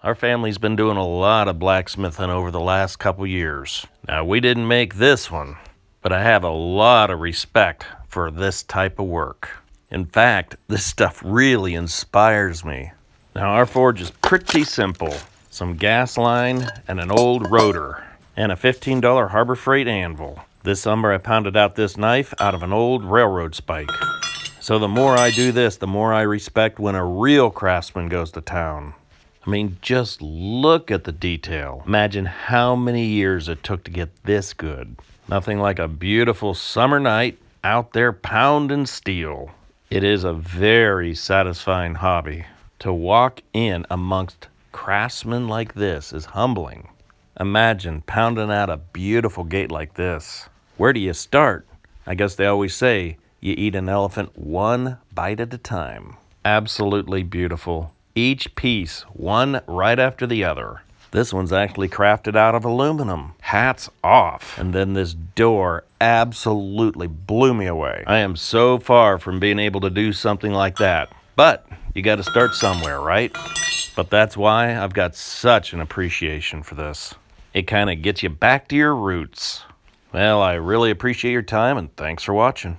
Our family's been doing a lot of blacksmithing over the last couple years. Now, we didn't make this one, but I have a lot of respect for this type of work. In fact, this stuff really inspires me. Now, our forge is pretty simple. Some gas line and an old rotor, and a $15 Harbor Freight anvil. This summer I pounded out this knife out of an old railroad spike. So the more I do this, the more I respect when a real craftsman goes to town. I mean, just look at the detail. Imagine how many years it took to get this good. Nothing like a beautiful summer night out there pounding steel. It is a very satisfying hobby. To walk in amongst craftsmen like this is humbling. Imagine pounding out a beautiful gate like this. Where do you start? I guess they always say you eat an elephant one bite at a time. Absolutely beautiful. Each piece, one right after the other. This one's actually crafted out of aluminum. Hats off. And then this door absolutely blew me away. I am so far from being able to do something like that. But you got to start somewhere, right? But that's why I've got such an appreciation for this. It kind of gets you back to your roots. Well, I really appreciate your time, and thanks for watching.